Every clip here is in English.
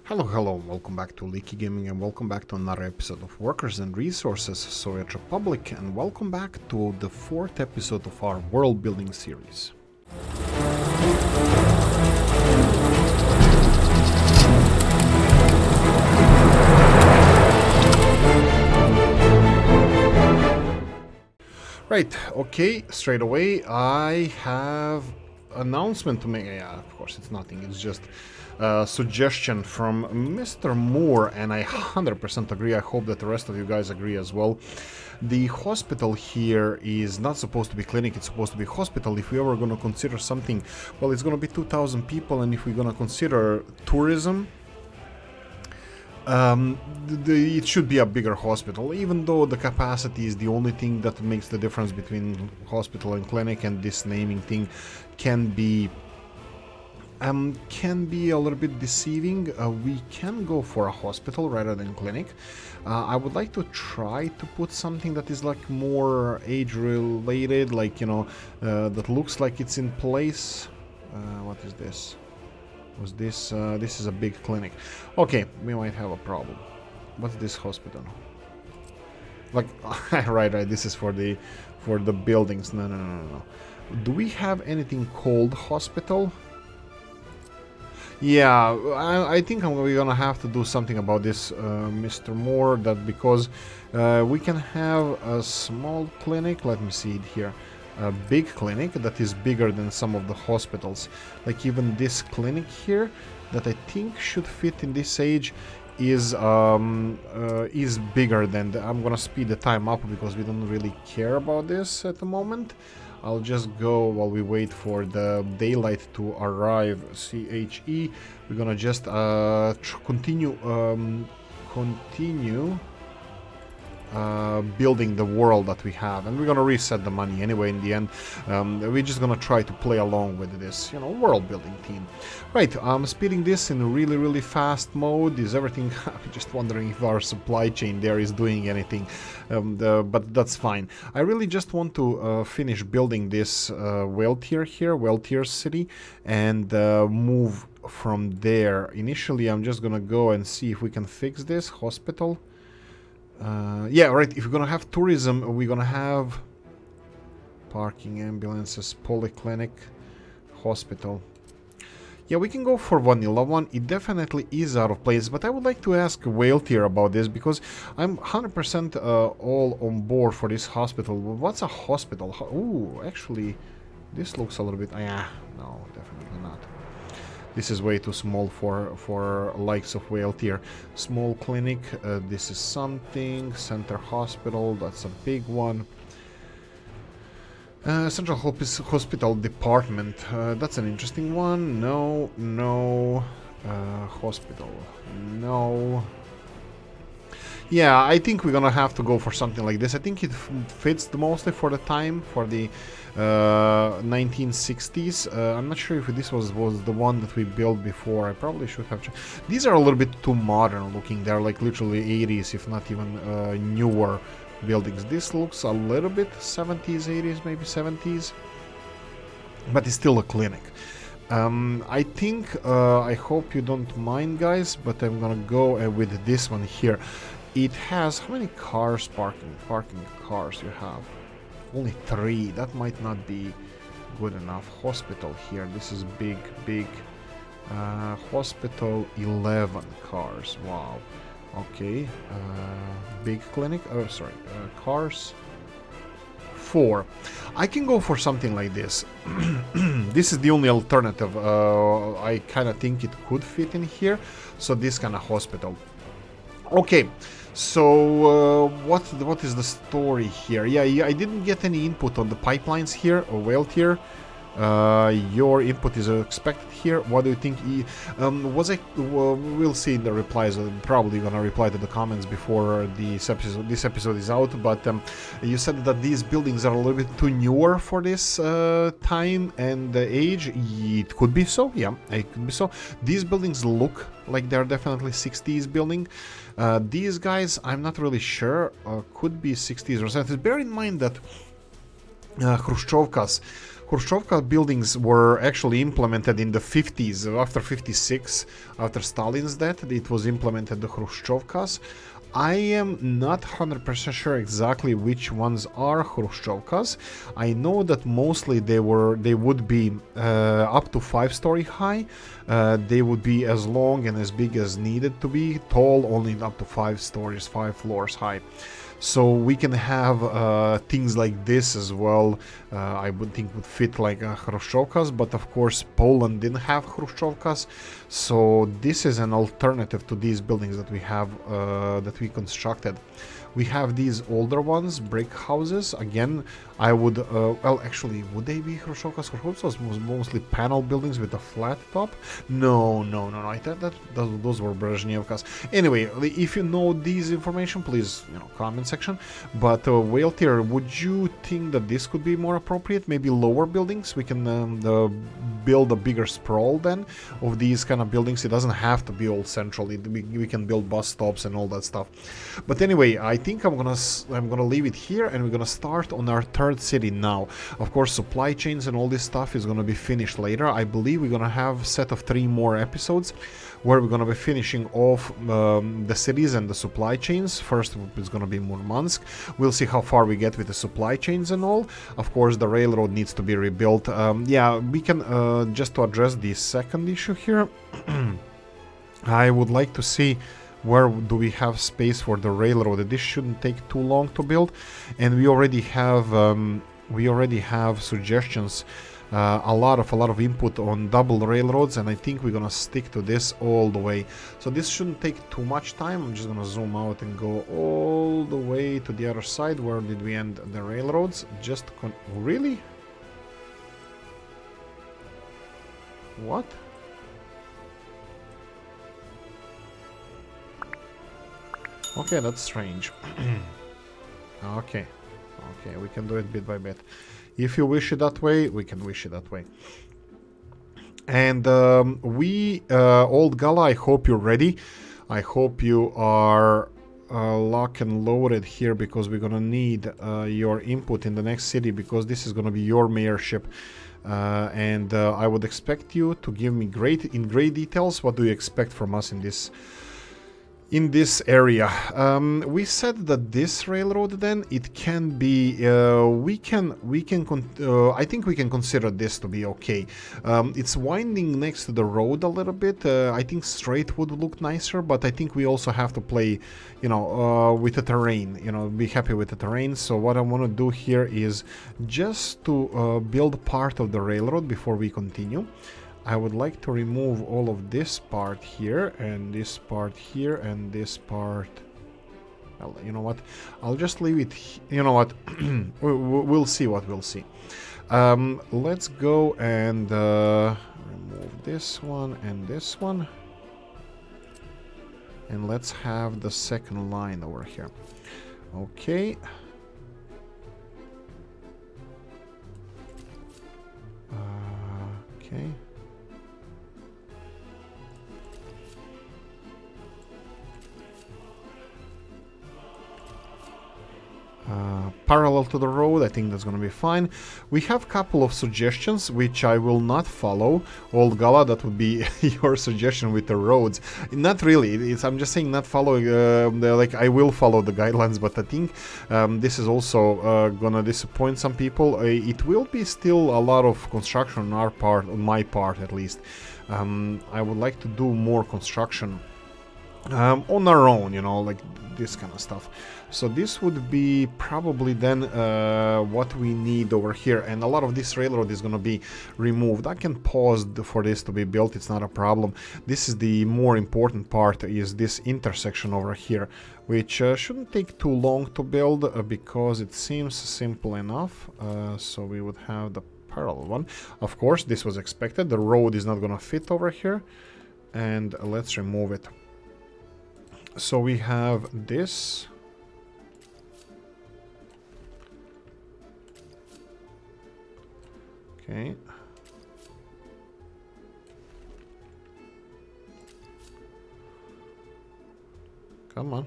Hello, welcome back to Oolykee Gaming and welcome back to another episode of Workers and Resources Soviet Republic, and welcome back to the 4th episode of our world building series. Right, okay, straight away I have announcement to make. Yeah, of course it's nothing, it's just a suggestion from Mr. Moore, and I 100% agree. I hope that the rest of you guys agree as well. The hospital here is not supposed to be clinic, it's supposed to be hospital. If we ever going to consider something, well, it's going to be 2,000 people, and if we're going to consider tourism, it should be a bigger hospital, even though the capacity is the only thing that makes the difference between hospital and clinic, and this naming thing can be a little bit deceiving. We can go for a hospital rather than clinic. I would like to try to put something that is like more age related, like, you know, that looks like it's in place. What is this? Was this this is a big clinic. Okay, we might have a problem. What's this hospital? Like right, this is for the buildings. No. Do we have anything called hospital? Yeah, I think we're gonna have to do something about this, Mr. Moore, that because we can have a small clinic. Let me see it here. A big clinic that is bigger than some of the hospitals. Like even this clinic here, that I think should fit in this age, is bigger than I'm gonna speed the time up because we don't really care about this at the moment. I'll just go while we wait for the daylight to arrive. CHE. We're gonna just continue building the world that we have, and we're gonna reset the money anyway in the end. We're just gonna try to play along with this, you know, world building theme. Right, I'm speeding this in really fast mode. Is everything I'm just wondering if our supply chain there is doing anything, but that's fine. I really just want to finish building this whale tier here, whale tier city, and move from there. Initially I'm just gonna go and see if we can fix this hospital. Yeah, right, if we're gonna have tourism, we're gonna have parking, ambulances, polyclinic, hospital. Yeah, we can go for vanilla one. It definitely is out of place, but I would like to ask Whale Tier about this because I'm 100% all on board for this hospital. What's a hospital? Ooh, actually, this looks a little bit... yeah, no, definitely not. This is way too small for likes of Whale Tier. Small clinic, this is something. Center hospital, that's a big one. Central hospital department, that's an interesting one. No. Hospital, no. Yeah, I think we're gonna have to go for something like this. I think it fits mostly for the time, for the 1960s. I'm not sure if this was the one that we built before. I probably should have. These are a little bit too modern looking. They're like literally 80s, if not even newer buildings. This looks a little bit 70s, 80s, maybe 70s, but it's still a clinic. I think, I hope you don't mind, guys, but I'm gonna go with this one here. It has, how many cars, parking cars you have? Only 3. That might not be good enough. Hospital here, this is big. Hospital, 11 cars. Wow. Okay. Big clinic, oh sorry, cars, 4. I can go for something like this. This is the only alternative. I kind of think it could fit in here. So this kind of hospital. Okay, so what is the story here? Yeah, I didn't get any input on the pipelines here, or Whale Tier. Your input is expected here. What do you think? We'll see in the replies. I'm probably gonna reply to the comments before this episode is out. But you said that these buildings are a little bit too newer for this time and age. It could be so. Yeah, it could be so. These buildings look like they're definitely 60s building. These guys, I'm not really sure. Could be 60s or 70s. Bear in mind that Khrushchevkas Khrushchevka buildings were actually implemented in the 50s, after 56, after Stalin's death. It was implemented, the Khrushchevkas. I am not 100% sure exactly which ones are Khrushchevkas. I know that mostly they would be up to 5-story high. They would be as long and as big as needed to be, tall only up to 5 stories, 5 floors high. So we can have things like this as well. I would think would fit like Khrushchevkas, but of course Poland didn't have Khrushchevkas, so this is an alternative to these buildings that we have, that we constructed. We have these older ones, brick houses. Again, I would, well, actually, would they be Khrushchevkas? Khrushchevkas was mostly panel buildings with a flat top. No. I thought that those were Brezhnevkas. Anyway, if you know these information, please, comment section. But Whale Tier, would you think that this could be more appropriate? Maybe lower buildings? We can build a bigger sprawl then of these kind of buildings. It doesn't have to be all central. We can build bus stops and all that stuff. But anyway, I think I'm gonna leave it here, and we're gonna start on our third city now. Of course, supply chains and all this stuff is gonna be finished later. I believe we're gonna have a set of 3 more episodes where we're gonna be finishing off the cities and the supply chains. First it's gonna be Murmansk. We'll see how far we get with the supply chains and all. Of course, the railroad needs to be rebuilt. Yeah, we can just to address the second issue here. I would like to see where do we have space for the railroad. This shouldn't take too long to build, and we already have suggestions, a lot of input on double railroads, and I think we're gonna stick to this all the way. So this shouldn't take too much time. I'm just gonna zoom out and go all the way to the other side. Where did we end the railroads? Really? What? Okay, that's strange. Okay, we can do it bit by bit. If you wish it that way, we can wish it that way. And Old Gala, I hope you're ready. I hope you are lock and loaded here, because we're gonna need your input in the next city, because this is gonna be your mayorship. And I would expect you to give me great details. What do you expect from us in this area? We said that this railroad, then it can be, I think we can consider this to be okay. It's winding next to the road a little bit. I think straight would look nicer, but I think we also have to play, with the terrain, be happy with the terrain. So what I want to do here is just to build part of the railroad before we continue. I would like to remove all of this part here, and this part here, and this part. Well, you know what? I'll just leave it. You know what? We'll see what we'll see. Let's go and remove this one and this one. And let's have the second line over here. Okay. Okay. Parallel to the road, I think that's gonna be fine. We have a couple of suggestions which I will not follow. Old Gala, that would be your suggestion with the roads. Not really, I'm just saying not following, like I will follow the guidelines, but I think this is also gonna disappoint some people. It will be still a lot of construction on our part, on my part at least. I would like to do more construction on our own, like this kind of stuff. So this would be probably then what we need over here, and a lot of this railroad is going to be removed. I can pause for this to be built, it's not a problem. This is the more important part, is this intersection over here, which shouldn't take too long to build because it seems simple enough. So we would have the parallel one. Of course, this was expected. The road is not going to fit over here, and let's remove it. So we have this. Okay. Come on.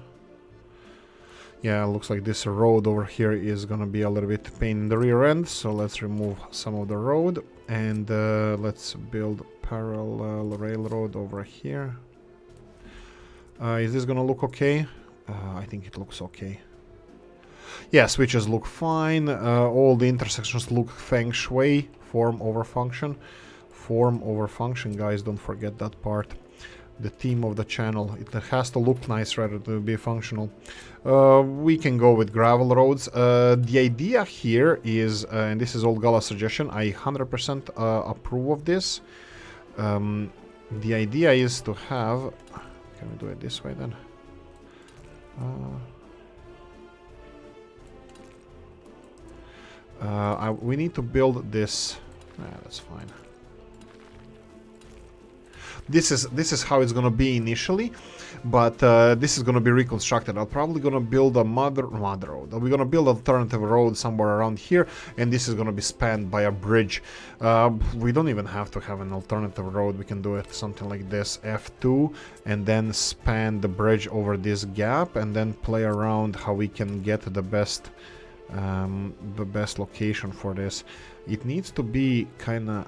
Yeah, looks like this road over here is gonna be a little bit pain in the rear end, so let's remove some of the road and let's build parallel railroad over here. Is this gonna look okay? I think it looks okay. Yeah, switches look fine. All the intersections look feng shui. Form over function. Form over function, guys, don't forget that part. The theme of the channel. It has to look nice rather than be functional. We can go with gravel roads. The idea here is, and this is Old Gala's suggestion, I 100% approve of this. The idea is to have... Can we do it this way then? We need to build this. That's fine. This is how it's gonna be initially, but this is gonna be reconstructed. I'm probably gonna build a mother road. We're gonna build an alternative road somewhere around here, and this is gonna be spanned by a bridge. We don't even have to have an alternative road. We can do it something like this: F2, and then span the bridge over this gap, and then play around how we can get the best location for this. It needs to be kind of...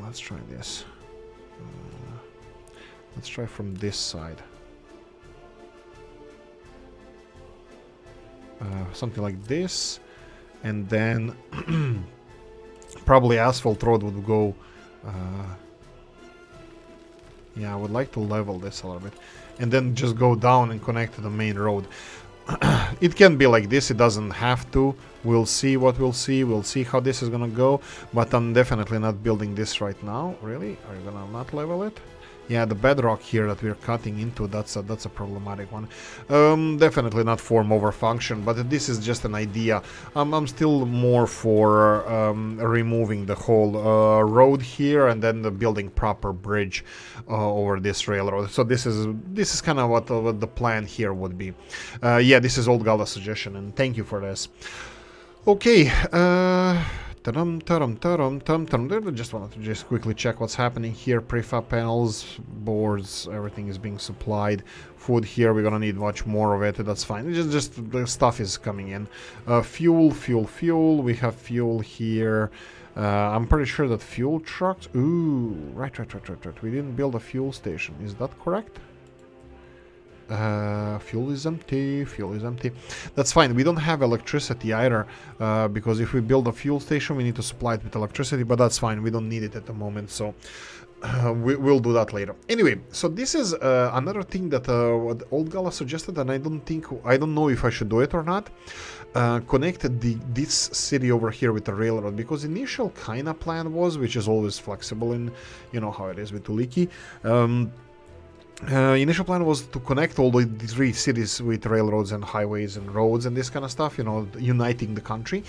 Let's try this. Let's try from this side. Something like this. And then probably asphalt road would go... yeah, I would like to level this a little bit. And then just go down and connect to the main road. It can be like this, it doesn't have to. We'll see what we'll see. We'll see how this is gonna go. But I'm definitely not building this right now. Really? Are you gonna not level it? Yeah, the bedrock here that we're cutting into, that's a problematic one. Definitely not form over function, but this is just an idea. I'm still more for removing the whole road here and then building proper bridge over this railroad. So this is kind of what the plan here would be. Yeah, this is Old Gala's suggestion, and thank you for this. Okay. Just wanted to just quickly check what's happening here. Prefab panels, boards, everything is being supplied. Food here, we're gonna need much more of it. That's fine. It's just the stuff is coming in. Fuel. We have fuel here. I'm pretty sure that fuel trucks... Ooh, right. We didn't build a fuel station. Is that correct? Fuel is empty. That's fine. We don't have electricity either, because if we build a fuel station, we need to supply it with electricity, but that's fine. We don't need it at the moment, so we'll do that later. Anyway, so this is another thing that what Old Gala suggested, and I don't know if I should do it or not. Connect this city over here with the railroad, because initial kind of plan was, which is always flexible in, you know how it is with Oolykee. Initial plan was to connect all the three cities with railroads and highways and roads and this kind of stuff, you know, uniting the country,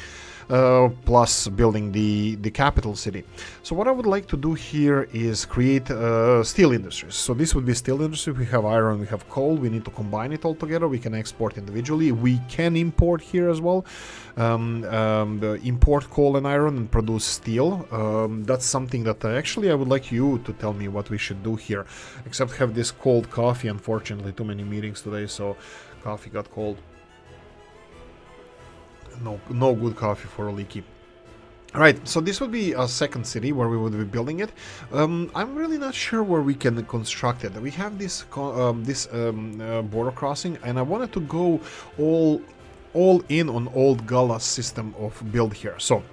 plus building the capital city. So what I would like to do here is create steel industries. So this would be steel industry. We have iron, we have coal. We need to combine it all together. We can export individually. We can import here as well. Import coal and iron and produce steel. That's something that actually I would like you to tell me what we should do here, except have this cold coffee. Unfortunately, too many meetings today, so coffee got cold. No good coffee for Oolykee. Alright, so this would be a second city where we would be building it. I'm really not sure where we can construct it. We have this border crossing, and I wanted to go all in on Old Gala's system of build here. So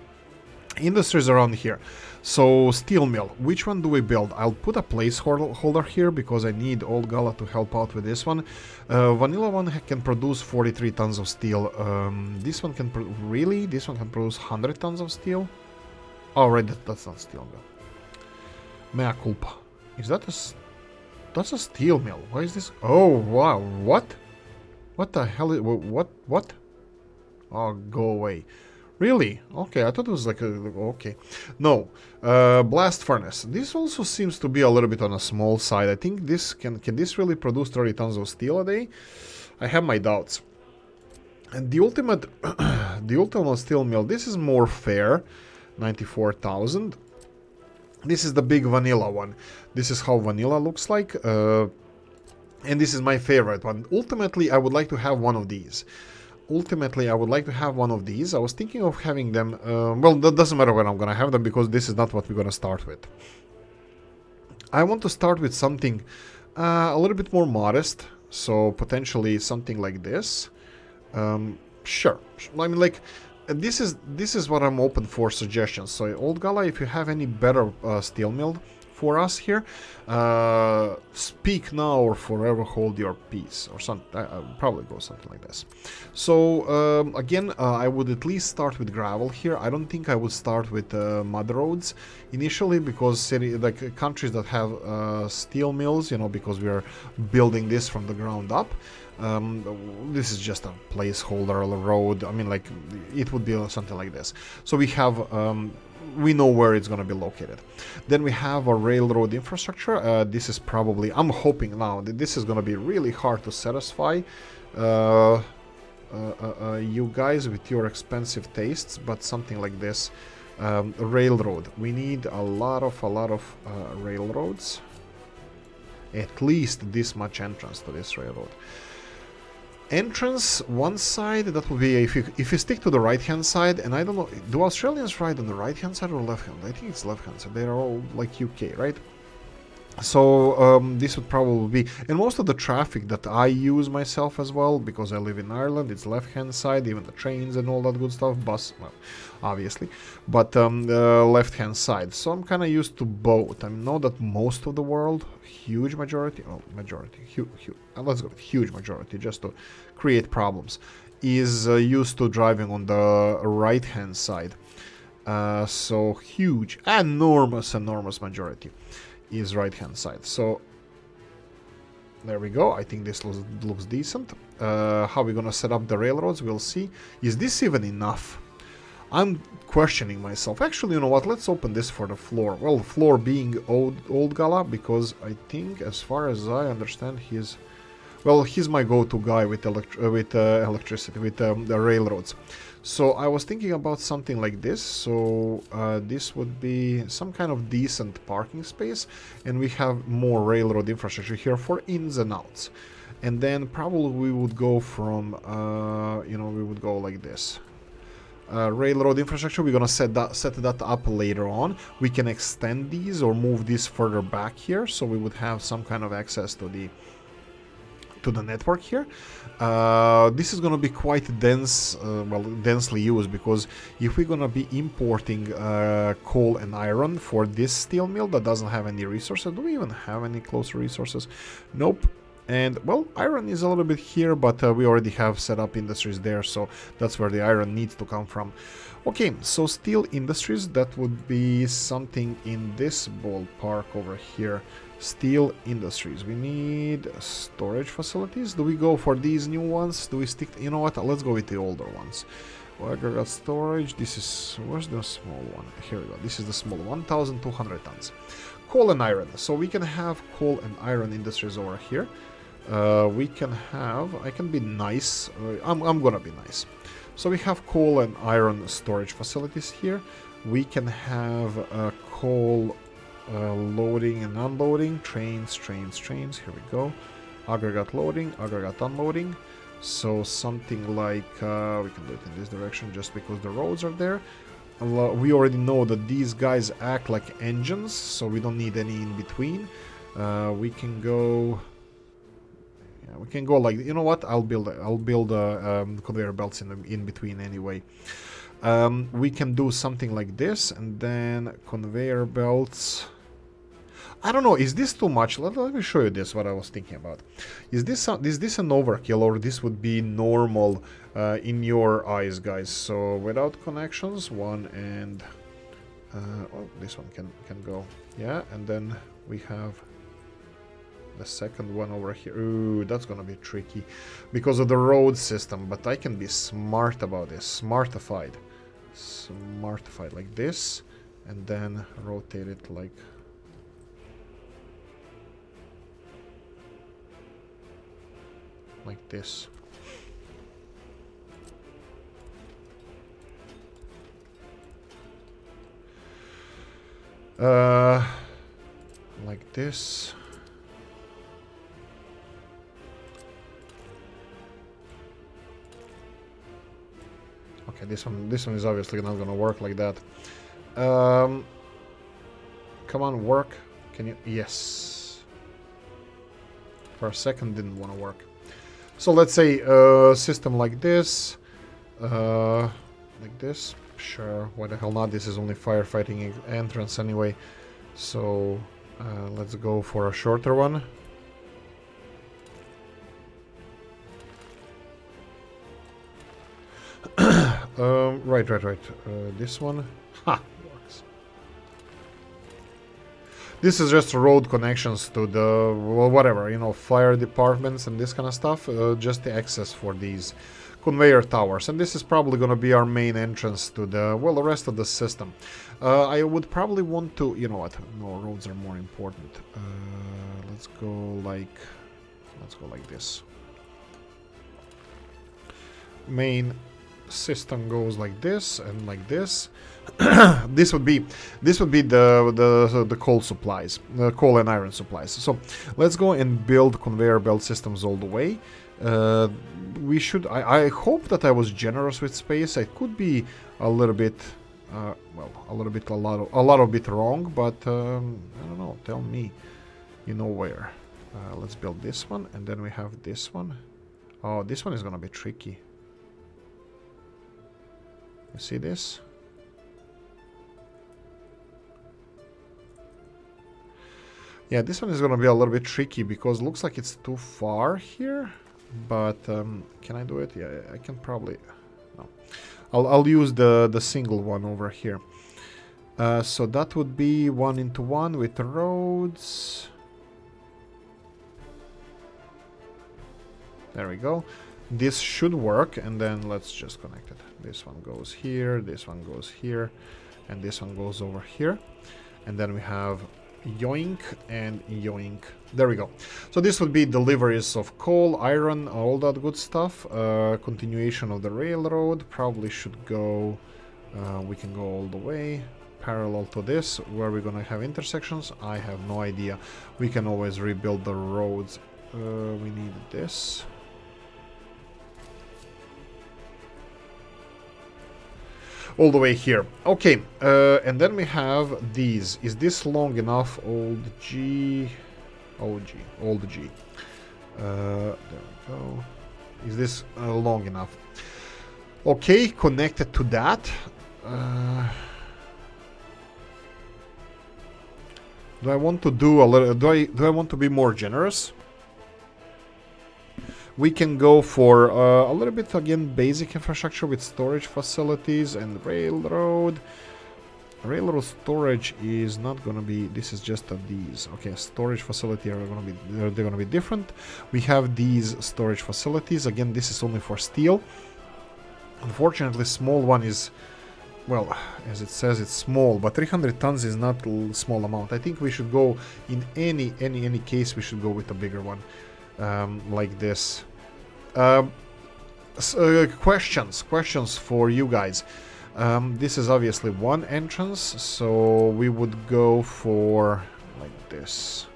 industries around here. So steel mill, which one do we build? I'll put a placeholder here because I need Old Gala to help out with this one. Vanilla one can produce 43 tons of steel. This one can this one can produce 100 tons of steel. Oh, right, that's not steel mill. Mea culpa. Is that that's a steel mill? Why is this? Oh wow, what the hell is what? Oh, go away. Really? Okay, I thought it was like okay. No. Blast furnace. This also seems to be a little bit on a small side. I think this can this really produce 30 tons of steel a day? I have my doubts. And the ultimate steel mill, this is more fair. 94,000. This is the big vanilla one. This is how vanilla looks like. And this is my favorite one. Ultimately, I would like to have one of these. ultimately I would like to have one of these. I was thinking of having them, well, that doesn't matter when I'm gonna have them because this is not what we're gonna start with. I want to start with something a little bit more modest, so potentially something like this. Sure. I mean, like, this is what I'm open for suggestions. So, Old Gala, if you have any better steel mill for us here, speak now or forever hold your peace, or something. I'll probably go something like this. So again, I would at least start with gravel here. I don't think I would start with mud roads initially, because like countries that have steel mills, you know, because we are building this from the ground up. This is just a placeholder road. I mean, like, it would be something like this. So we have we know where it's going to be located. Then we have a railroad infrastructure. This is probably, I'm hoping now that this is going to be really hard to satisfy you guys with your expensive tastes, but something like this. Railroad. We need a lot of railroads. At least this much entrance to this railroad. Entrance one side, that would be if you stick to the right hand side, and I don't know, do Australians ride on the right hand side or left hand? I think it's left hand side. They are all like UK, right? So this would probably be, and most of the traffic that I use myself as well, because I live in Ireland, it's left hand side, even the trains and all that good stuff, bus, well, obviously, but left hand side. So I'm kind of used to both. I know that most of the world, huge majority, let's go with huge majority just to create problems, is used to driving on the right hand side. So huge, enormous majority is right hand side. So there we go. I think this looks decent. How we gonna set up the railroads, we'll see. Is this even enough? I'm questioning myself. Actually, you know what, let's open this for the floor. Well, the floor being old Gala, because I think, as far as I understand, he's my go-to guy with electricity, with the railroads. So I was thinking about something like this. So this would be some kind of decent parking space, and we have more railroad infrastructure here for ins and outs. And then probably we would go from, we would go like this. Railroad infrastructure, we're gonna set that up later on. We can extend these or move these further back here, so we would have some kind of access to the network here. This is going to be quite dense, densely used, because if we're going to be importing coal and iron for this steel mill that doesn't have any resources, do we even have any closer resources? Nope. And, well, iron is a little bit here, but we already have set up industries there, so that's where the iron needs to come from. Okay, so steel industries, that would be something in this ballpark over here. Steel industries. We need storage facilities. Do we go for these new ones? Do we stick? You know what? Let's go with the older ones. Aggregate storage. This is, where's the small one? Here we go. This is the small 1,200 tons. Coal and iron. So we can have coal and iron industries over here. We can have. I can be nice. I'm gonna be nice. So we have coal and iron storage facilities here. We can have coal. Loading and unloading, trains, here we go. Aggregate loading, aggregate unloading. So something like, we can do it in this direction just because the roads are there. We already know that these guys act like engines, so we don't need any in between. We can go like, you know what, I'll build conveyor belts in between anyway. We can do something like this, and then conveyor belts. I don't know, is this too much? Let me show you this, what I was thinking about. Is this an overkill, or this would be normal in your eyes, guys? So without connections, one, and this one can go. Yeah, and then we have the second one over here. Ooh, that's gonna be tricky because of the road system, but I can be smart about this. Smartified like this, and then rotate it like this. Like this. Okay, this one is obviously not gonna work like that. Come on, work. Can you? Yes. For a second, didn't want to work. So let's say system like this, like this. Sure, why the hell not? This is only firefighting entrance anyway. So let's go for a shorter one. Right. This one. Ha! Works. This is just road connections to the, well, whatever, you know, fire departments and this kind of stuff. Just the access for these conveyor towers. And this is probably going to be our main entrance to the, well, the rest of the system. I would probably want to, you know what, no, roads are more important. Let's go like this. Main system goes like this and like this. This would be the coal supplies, the coal and iron supplies. So let's go and build conveyor belt systems all the way. We should. I hope that I was generous with space. I could be a little bit, well, a lot of bit wrong, but I don't know. Tell me, you know where. Let's build this one, and then we have this one. Oh, this one is gonna be tricky. You see this? Yeah, this one is going to be a little bit tricky because it looks like it's too far here. But can I do it? Yeah, I can probably. No, I'll use the single one over here. So that would be 1-into-1 with the roads. There we go. This should work, and then let's just connect it. This one goes here, this one goes here, and this one goes over here. And then we have yoink and yoink. There we go. So this would be deliveries of coal, iron, all that good stuff. Continuation of the railroad probably should go. We can go all the way parallel to this. Where we're gonna have intersections, I have no idea. We can always rebuild the roads. We need this. All the way here. Okay, and then we have these. Is this long enough? Old G. Old G. There we go. Is this long enough? Okay, connected to that. Do I want to do a little? Do I want to be more generous? We can go for a little bit, again, basic infrastructure with storage facilities and railroad. Railroad storage is not gonna be. This is just these. Okay, storage facility are gonna be. They're gonna be different. We have these storage facilities. Again, this is only for steel. Unfortunately, small one is, well, as it says, it's small, but 300 tons is not a small amount. I think we should go in any case. We should go with a bigger one, like this. Questions for you guys. This is obviously one entrance, so we would go for like this.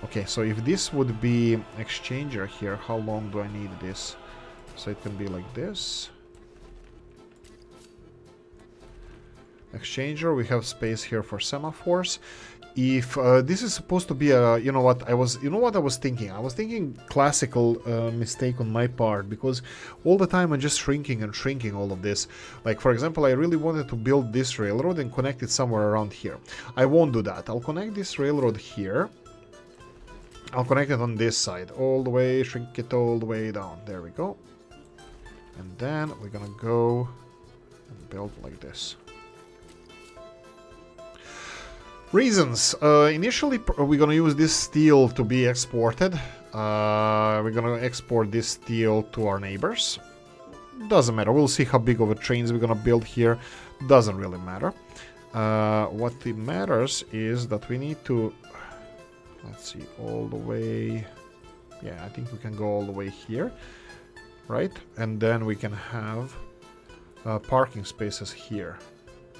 Okay, so if this would be exchanger here, how long do I need this? So it can be like this. Exchanger, we have space here for semaphores. If this is supposed to be a, you know what I was thinking? I was thinking classical mistake on my part, because all the time I'm just shrinking and shrinking all of this. Like, for example, I really wanted to build this railroad and connect it somewhere around here. I won't do that. I'll connect this railroad here. I'll connect it on this side all the way, shrink it all the way down. There we go. And then we're gonna go and build like this. Reasons. Initially, we're gonna use this steel to be exported. We're gonna export this steel to our neighbors. Doesn't matter. We'll see how big of a trains we're gonna build here. Doesn't really matter. What it matters is that we need to... Let's see, all the way... Yeah, I think we can go all the way here. Right? And then we can have parking spaces here.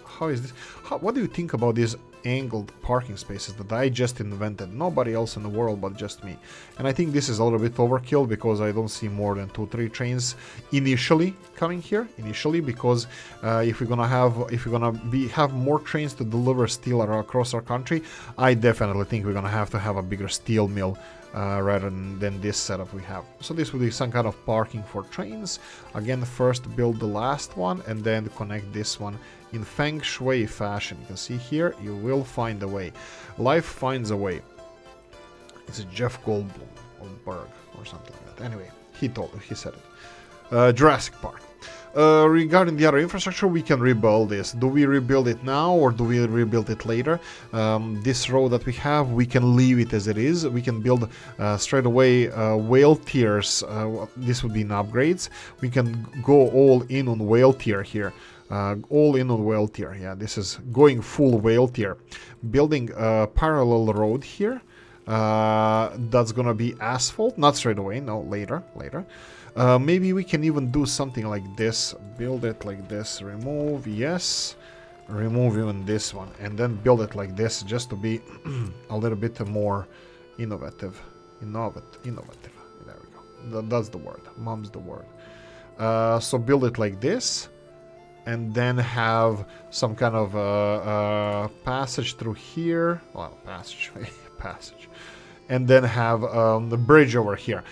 How is this? What do you think about these angled parking spaces that I just invented? Nobody else in the world but just me. And I think this is a little bit overkill because I don't see more than 2-3 trains initially coming here. Initially, because if we're gonna have more trains to deliver steel across our country, I definitely think we're gonna have to have a bigger steel mill. Rather than this setup we have. So this will be some kind of parking for trains. Again, first build the last one and then connect this one in feng shui fashion. You can see here, you will find a way. Life finds a way. It's a Jeff Goldblum or Berg or something like that. Anyway, he said it. Jurassic Park. Regarding the other infrastructure, we can rebuild this. Do we rebuild it now or do we rebuild it later? This road that we have, we can leave it as it is. We can build straight away whale tiers. This would be in upgrades. We can go all in on whale tier here. All in on whale tier. Yeah, this is going full whale tier. Building a parallel road here. That's gonna be asphalt. Not straight away, no, later. Maybe we can even do something like this. Build it like this. Remove, yes. Remove even this one. And then build it like this just to be a little bit more innovative. Innovative. There we go. That's the word. Mom's the word. So build it like this. And then have some kind of passage through here. Well, passage. And then have the bridge over here.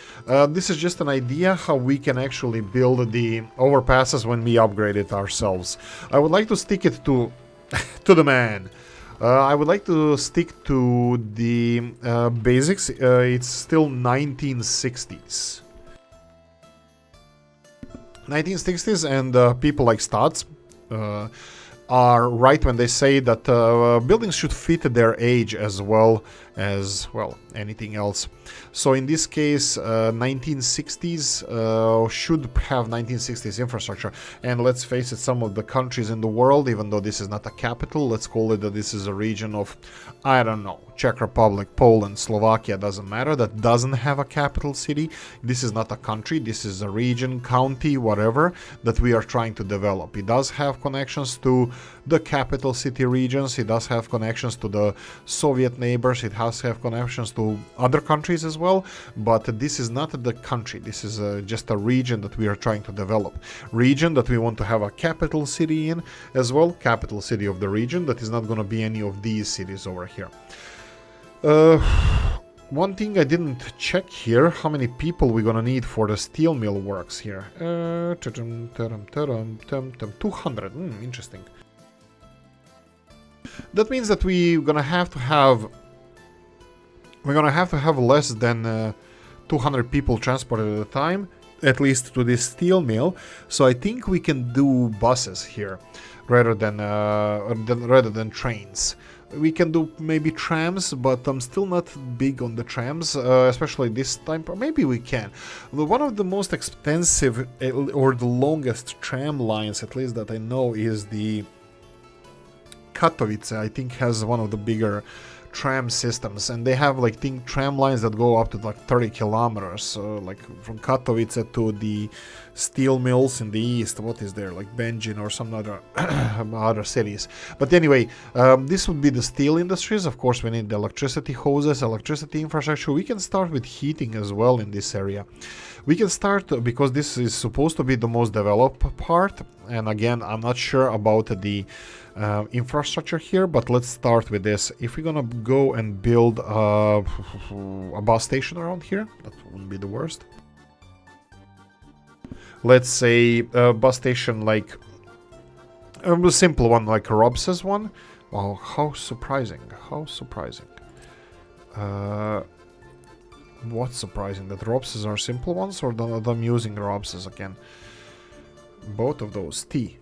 This is just an idea how we can actually build the overpasses when we upgrade it ourselves. I would like to stick it to the man. I would like to stick to the basics. It's still 1960s. 1960s, and people like Stotts are right when they say that buildings should fit their age as well as, well, anything else. So in this case, 1960s should have 1960s infrastructure. And let's face it, some of the countries in the world, even though this is not a capital, let's call it that this is a region of, I don't know, Czech Republic, Poland, Slovakia, doesn't matter, that doesn't have a capital city. This is not a country, this is a region, county, whatever, that we are trying to develop. It does have connections to the capital city regions, it does have connections to the Soviet neighbors, it has have connections to other countries as well, but this is not the country, this is just a region that we are trying to develop. Region that we want to have a capital city in as well, capital city of the region, that is not going to be any of these cities over here. One thing I didn't check here, how many people we're gonna need for the steel mill works here. 200, interesting. That means that we're gonna have to have less than 200 people transported at a time, at least to this steel mill. So I think we can do buses here rather than trains. We can do maybe trams, but I'm still not big on the trams, especially this time. Maybe we can. One of the most expensive or the longest tram lines, at least that I know, is the Katowice. I think has one of the bigger tram systems, and they have like tram lines that go up to like 30 kilometers, so like from Katowice to the steel mills in the east. What is there, like Benjin or some other other cities? But anyway, this would be the steel industries. Of course, we need the electricity hoses, electricity infrastructure. We can start with heating as well in this area. We can start because this is supposed to be the most developed part, and again, I'm not sure about the infrastructure here, but let's start with this. If we're gonna go and build a bus station around here, that wouldn't be the worst. Let's say a bus station like a simple one, like Robs's one. Wow, how surprising! How surprising! What's surprising? That Robs's are simple ones, or that I'm using Robs's again? Both of those. T.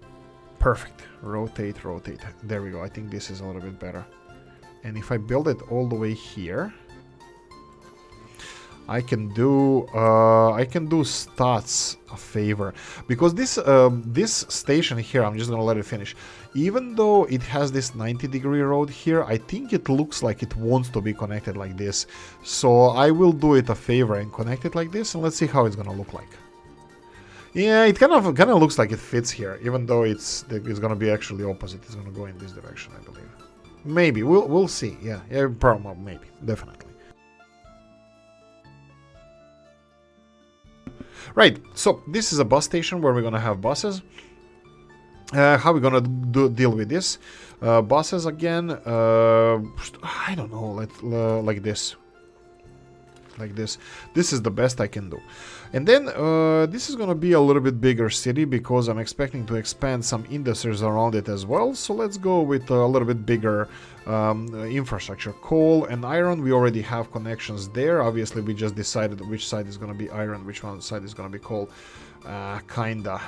Perfect. Rotate, rotate. There we go. I think this is a little bit better. And if I build it all the way here, I can do Stats a favor, because this station here, I'm just gonna let it finish. Even though it has this 90-degree road here, I think it looks like it wants to be connected like this. So I will do it a favor and connect it like this, and let's see how it's gonna look like. Yeah, it kind of looks like it fits here, even though it's gonna be actually opposite. It's gonna go in this direction, I believe. Maybe we'll see. Yeah, probably, maybe, definitely. Right. So this is a bus station where we're gonna have buses. How are we gonna deal with this? Buses again. I don't know. Like this. Like this. This is the best I can do. And then this is gonna be a little bit bigger city because I'm expecting to expand some industries around it as well. So let's go with a little bit bigger infrastructure. Coal and iron, we already have connections there. Obviously, we just decided which side is gonna be iron, which one side is gonna be coal. Kinda,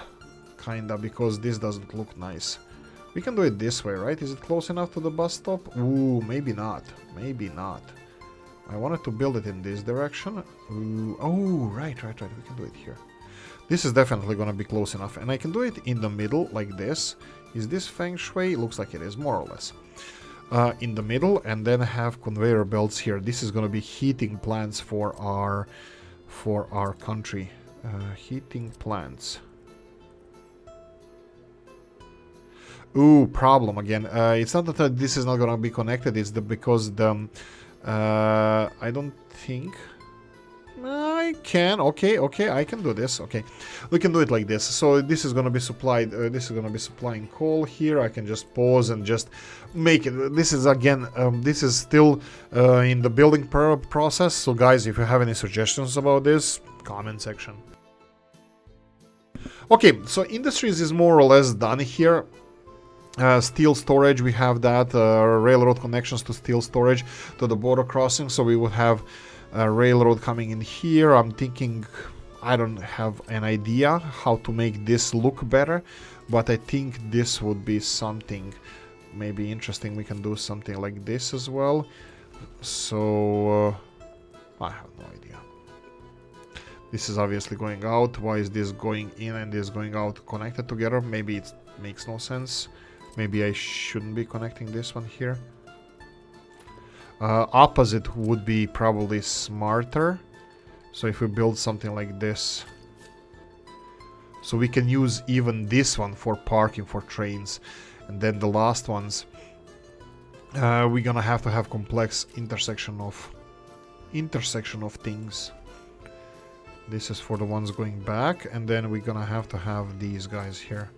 because this doesn't look nice. We can do it this way, right? Is it close enough to the bus stop? Ooh, maybe not. Maybe not. I wanted to build it in this direction. Ooh, oh, right. We can do it here. This is definitely going to be close enough. And I can do it in the middle, like this. Is this feng shui? Looks like it is, more or less. In the middle, and then have conveyor belts here. This is going to be heating plants for our country. Heating plants. Ooh, problem again. It's not that this is not going to be connected. It's because the... I don't think I can. Okay, I can do this. Okay, we can do it like this. So this is gonna be supplied. This is gonna be supplying coal here. I can just pause and just make it. This is again. This is still in the building process. So guys, if you have any suggestions about this, comment section. Okay, so industries is more or less done here. Steel storage, we have that, railroad connections to steel storage to the border crossing, so we would have a railroad coming in here. I'm thinking, I don't have an idea how to make this look better, but I think this would be something maybe interesting. We can do something like this as well. So, I have no idea. This is obviously going out. Why is this going in and this going out connected together? Maybe it makes no sense. Maybe I shouldn't be connecting this one here. Opposite would be probably smarter. So if we build something like this. So we can use even this one for parking for trains. And then the last ones. We're gonna have to have complex intersection of things. This is for the ones going back. And then we're gonna have to have these guys here.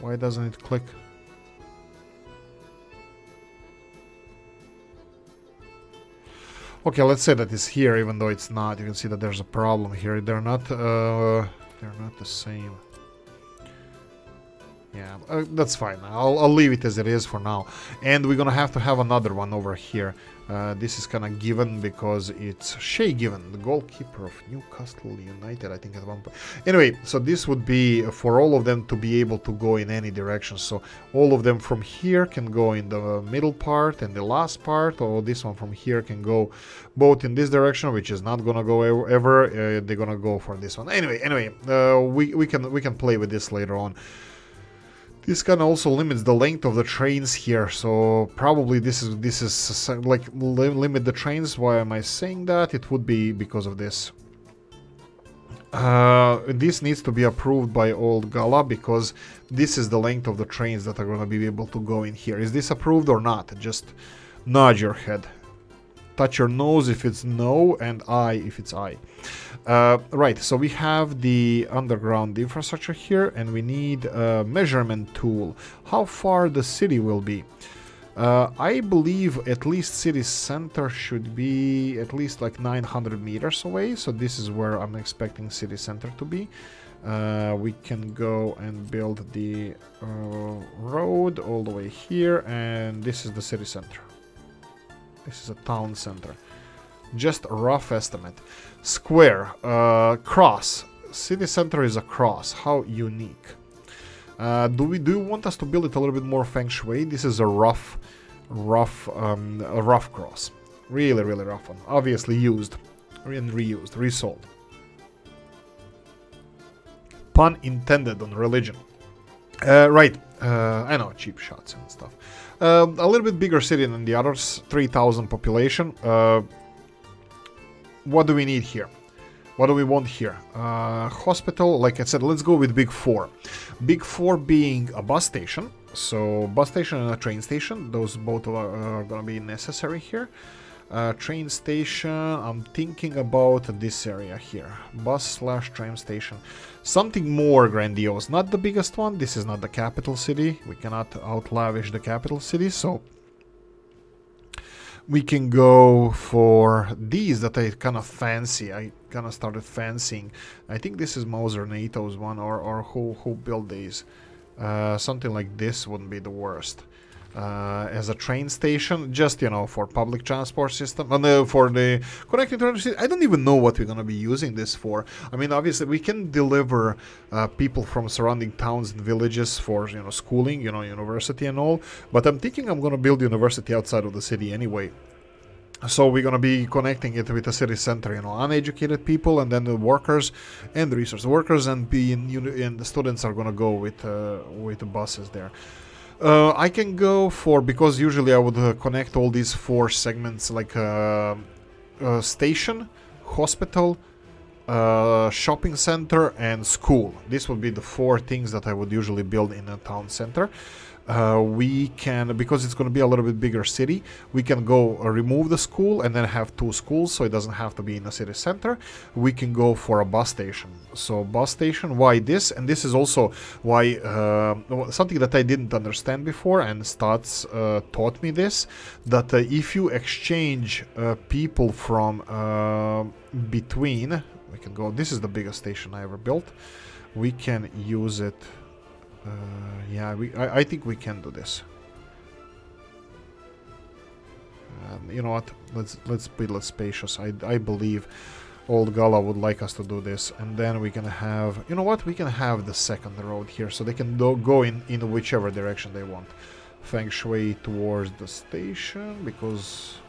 Why doesn't it click? Okay, let's say that it's here, even though it's not. You can see that there's a problem here. They're not the same. Yeah, that's fine. I'll leave it as it is for now. And we're gonna have to have another one over here. This is kind of given because it's Shea Given, the goalkeeper of Newcastle United, I think at one point. Anyway, so this would be for all of them to be able to go in any direction. So all of them from here can go in the middle part and the last part, or this one from here can go both in this direction, which is not gonna go ever. They're gonna go for this one. Anyway, we can play with this later on. This kind of also limits the length of the trains here, so probably this is like limit the trains. Why am I saying that? It would be because of this. This needs to be approved by Old Gala because this is the length of the trains that are going to be able to go in here. Is this approved or not? Just nod your head. Touch your nose if it's no, and eye if it's aye. Right, so we have the underground infrastructure here, and we need a measurement tool. How far the city will be? I believe at least city center should be at least like 900 meters away, so this is where I'm expecting city center to be. We can go and build the road all the way here, and this is the city center. This is a town center. Just a rough estimate. Square, cross. City center is a cross. How unique. Do you want us to build it a little bit more feng shui? This is a rough cross. Really rough one. Obviously used and reused, resold. Pun intended on religion. Right. I know, cheap shots and stuff. A little bit bigger city than the others, 3,000 population. What do we need here? What do we want here? Hospital, like I said, let's go with Big 4. Big 4 being a bus station. So, bus station and a train station. Those both are going to be necessary here. Train station, I'm thinking about this area here. Bus/train station. Something more grandiose. Not the biggest one. This is not the capital city. We cannot outlavish the capital city, so we can go for these that I kind of fancy. I kind of started fancying. I think this is Mauser NATO's one, or who built these. Something like this wouldn't be the worst. As a train station, just, you know, for public transport system, and for the connecting to the city. I don't even know what we're going to be using this for. I mean, obviously, we can deliver people from surrounding towns and villages for, you know, schooling, you know, university and all, but I'm thinking I'm going to build university outside of the city anyway. So we're going to be connecting it with a city center, you know, uneducated people, and then the workers and the resource workers, and the students are going to go with the buses there. I can go for, because usually I would connect all these 4 segments, like station, hospital, shopping center, and school. This would be the 4 things that I would usually build in a town center. We can, because it's going to be a little bit bigger city, we can go remove the school and then have 2 schools, so it doesn't have to be in a city center. We can go for a bus station. So bus station, why this? And this is also why something that I didn't understand before, and Stats taught me this, that if you exchange people from between, we can go, this is the biggest station I ever built. We can use it. Yeah, I think we can do this. You know what? Let's build it spacious. I believe Old Gala would like us to do this, and then we can have. You know what? We can have the second road here, so they can go in whichever direction they want. Feng Shui towards the station, because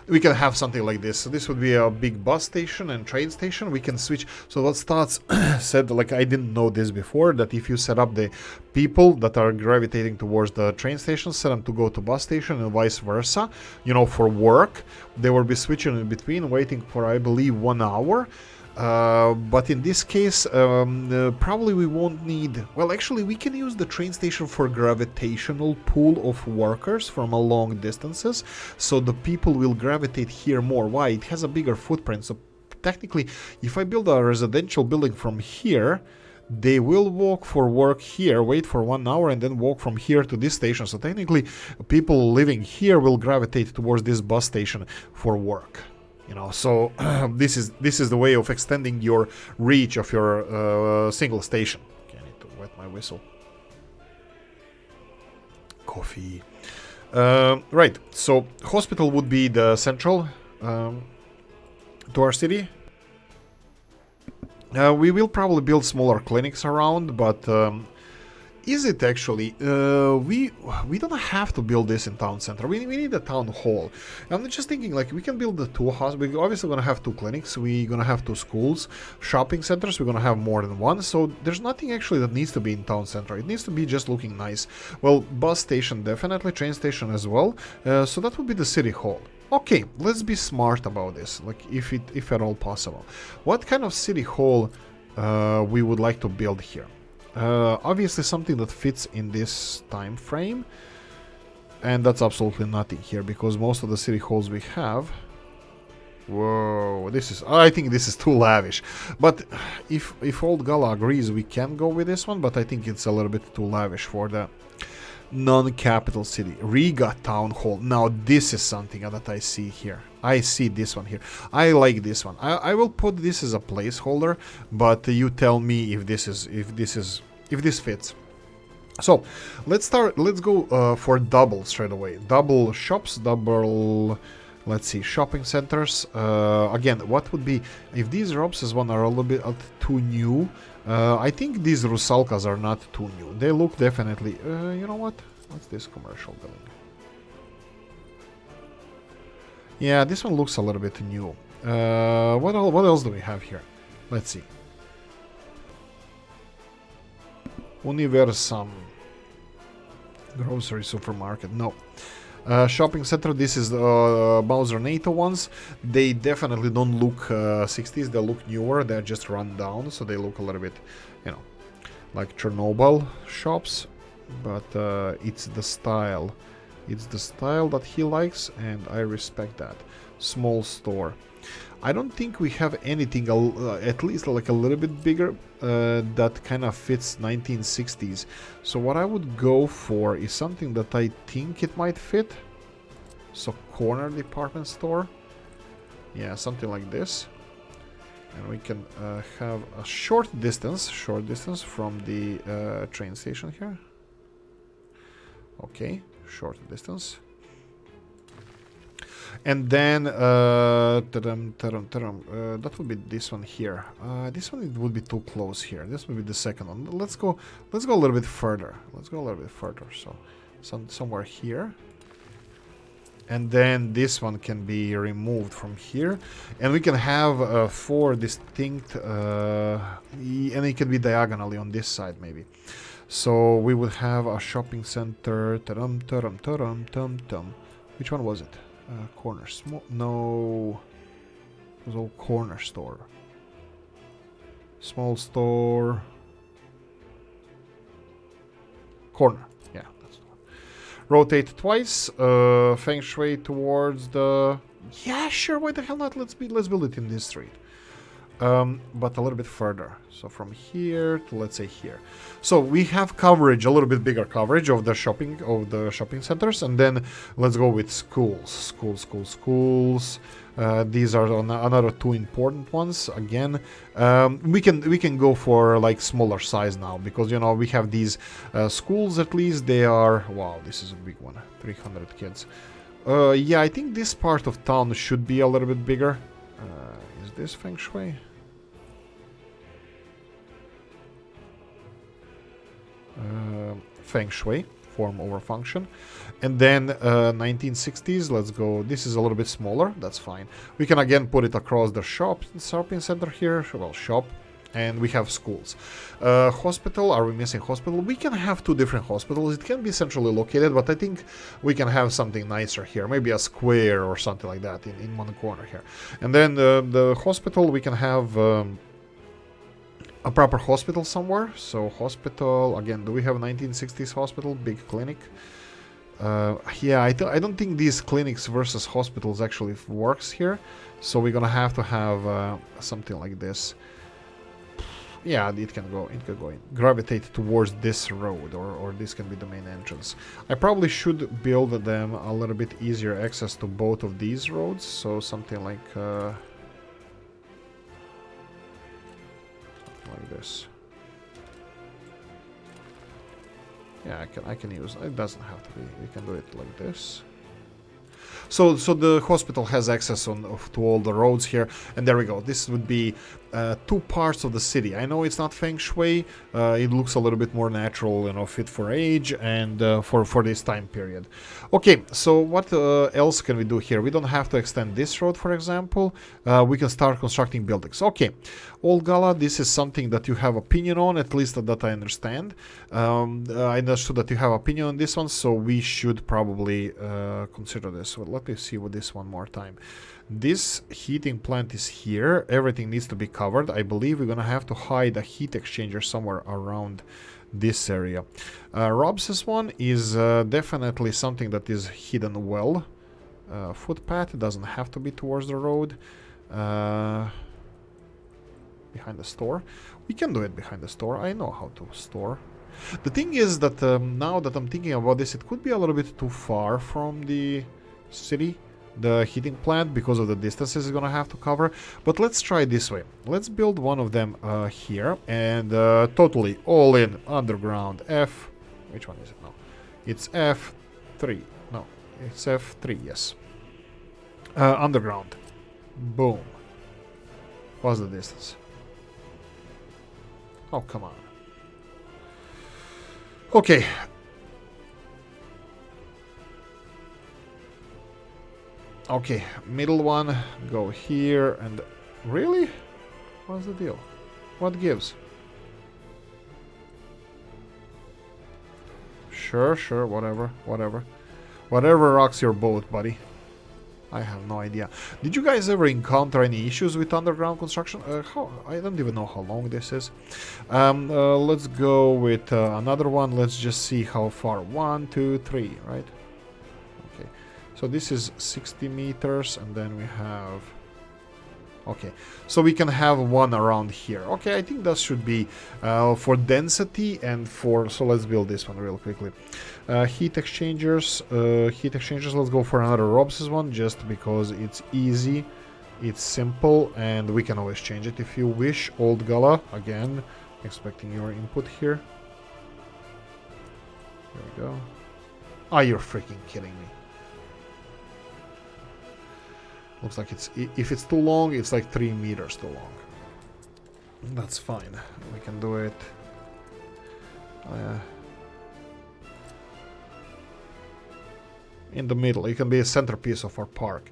we can have something like this. So this would be a big bus station and train station. We can switch. So what Stats said, like, I didn't know this before, that if you set up the people that are gravitating towards the train station, set them to go to bus station and vice versa, you know, for work, they will be switching in between, waiting for, I believe, 1 hour. But in this case, probably we won't need. Well, actually, we can use the train station for gravitational pool of workers from a long distances, so the people will gravitate here more. Why? It has a bigger footprint. So technically, if I build a residential building from here, they will walk for work here, wait for 1 hour, and then walk from here to this station. So technically, people living here will gravitate towards this bus station for work. You know, so this is the way of extending your reach of your single station. Okay, I need to wet my whistle. Coffee. Right, so hospital would be the central to our city. We will probably build smaller clinics around, but is it actually? We don't have to build this in town center. We need a town hall. I'm just thinking, like, we can build the 2 hospitals. We're obviously gonna have 2 clinics. We're gonna have 2 schools, shopping centers. We're gonna have more than 1. So there's nothing actually that needs to be in town center. It needs to be just looking nice. Well, bus station definitely, train station as well. So that would be the city hall. Okay, let's be smart about this. Like, if at all possible, what kind of city hall we would like to build here? Obviously something that fits in this time frame, and that's absolutely nothing here, because most of the city halls we have, whoa, I think this is too lavish. But if Old Gala agrees, we can go with this one, but I think it's a little bit too lavish for the non-capital city. Riga Town Hall. Now this is something that I see here. I see this one here. I like this one. I will put this as a placeholder, but you tell me if this fits. So let's go for double straight away. Double shops, double. Let's see, shopping centers. Again, what would be if these Robses one are a little bit too new? I think these Rusalkas are not too new. They look definitely. You know what? What's this commercial building? Yeah, this one looks a little bit new. What else do we have here? Let's see. Universum. Grocery supermarket, no. Shopping center, this is the Bowser NATO ones. They definitely don't look 60s, they look newer, they're just run down, so they look a little bit, you know, like Chernobyl shops. But it's the style. It's the style that he likes, and I respect that. Small store. I don't think we have anything, at least like a little bit bigger, that kind of fits 1960s. So what I would go for is something that I think it might fit. So corner department store. Yeah, something like this. And we can have a short distance from the train station here. Okay, short distance. And then that would be this one here. This one it would be too close here. This would be the second one. Let's go a little bit further. So somewhere here. And then this one can be removed from here, and we can have 4 distinct, and it can be diagonally on this side maybe. So we would have a shopping center. Which one was it? Corner no, it was all corner store. Small store. Corner. Yeah, that's the one. Rotate twice. Feng shui towards the. Yeah, sure. Why the hell not? Let's build it in this street. But a little bit further. So from here to, let's say, here. So we have coverage, a little bit bigger coverage of the shopping centers, and then let's go with schools. These are another 2 important ones. Again, we can go for like smaller size now, because you know we have these schools. At least they are. Wow, this is a big one. 300 kids. Yeah, I think this part of town should be a little bit bigger. Is this feng shui? Feng shui, form over function. And then 1960s, let's go. This is a little bit smaller, that's fine. We can again put it across the shopping center here. Well, shop. And we have schools. Hospital, are we missing hospital? We can have 2 different hospitals. It can be centrally located, but I think we can have something nicer here. Maybe a square or something like that in one corner here. And then the hospital, we can have a proper hospital somewhere. So hospital, again, do we have a 1960s hospital? Big clinic. Yeah, I don't think these clinics versus hospitals actually works here. So we're gonna have to have something like this. Yeah, it can go in. Gravitate towards this road, or this can be the main entrance. I probably should build them a little bit easier access to both of these roads, so something like this. Yeah, I can use it. Doesn't have to be. We can do it like this. So the hospital has access to all the roads here, and there we go. This would be 2 parts of the city. I know it's not feng shui. It looks a little bit more natural, you know, fit for age and for this time period. Okay, so what else can we do here? We don't have to extend this road, for example. We can start constructing buildings. Okay, Old Gala, this is something that you have opinion on, at least that I understand. I understood that you have opinion on this one, so we should probably consider this. Well, let me see with this one more time. This heating plant is here. Everything needs to be covered. I believe we're gonna have to hide a heat exchanger somewhere around this area. Rob's one is definitely something that is hidden well. Footpath doesn't have to be towards the road. Behind the store. We can do it behind the store. I know how to store. The thing is that now that I'm thinking about this, it could be a little bit too far from the city, the heating plant, because of the distances it's gonna have to cover. But let's try this way. Let's build one of them here, and totally all in underground F. Which one is it now? It's F3. No, it's F3. Yes. Underground. Boom. What's the distance? Oh, come on. Okay. Okay, middle one, go here, and really? What's the deal? What gives? Sure, sure, whatever, whatever. Whatever rocks your boat, buddy. I have no idea. Did you guys ever encounter any issues with underground construction? I don't even know how long this is. Let's go with another one. Let's just see how far. 1, 2, 3, right? Okay. So this is 60 meters, and then we have... Okay, so we can have one around here. Okay, I think that should be for density and for... So let's build this one real quickly. Heat exchangers. Let's go for another Robs' one, just because it's easy, it's simple, and we can always change it if you wish. Old Gala, again, expecting your input here. There we go. Ah, you're freaking kidding me. Looks like it's, if it's too long, it's like 3 meters too long. That's fine. We can do it. In the middle. It can be a centerpiece of our park.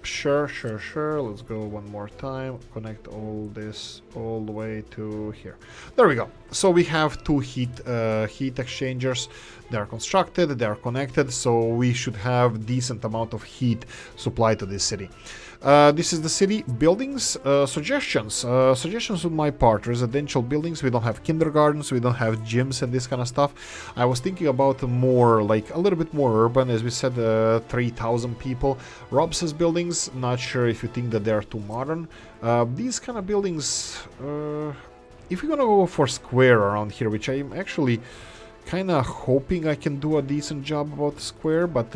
Sure. Let's go one more time. Connect all this all the way to here. There we go. So we have two heat exchangers. They are constructed, they are connected, so we should have decent amount of heat supplied to this city. This is the city. Buildings, suggestions. Suggestions on my part. Residential buildings. We don't have kindergartens, we don't have gyms and this kind of stuff. I was thinking about more, like a little bit more urban, as we said, 3,000 people. Robs' buildings, not sure if you think that they are too modern. These kind of buildings, if you're gonna go for square around here, which I'm actually kind of hoping I can do a decent job about the square, but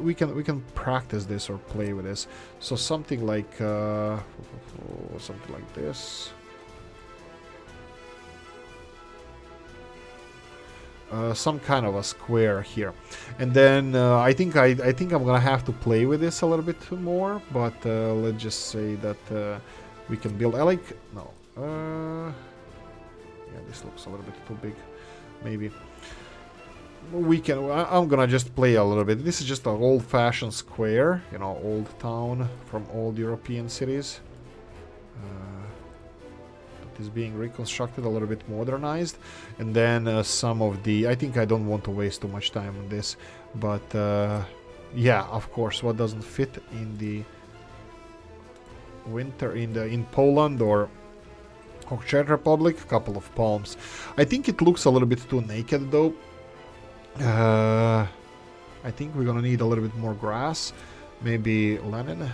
we can practice this or play with this. So something like this. Some kind of a square here, and then I think I'm gonna have to play with this a little bit more. But let's just say that we can build. I like no. Yeah, this looks a little bit too big. Maybe we can. I'm gonna just play a little bit. This is just an old-fashioned square, you know, old town from old European cities. That is being reconstructed, a little bit modernized, and then some of the. I think I don't want to waste too much time on this, but yeah, of course, what doesn't fit in the winter in Poland or Czech Republic? A couple of palms. I think it looks a little bit too naked though. I think we're gonna need a little bit more grass, maybe Lenin.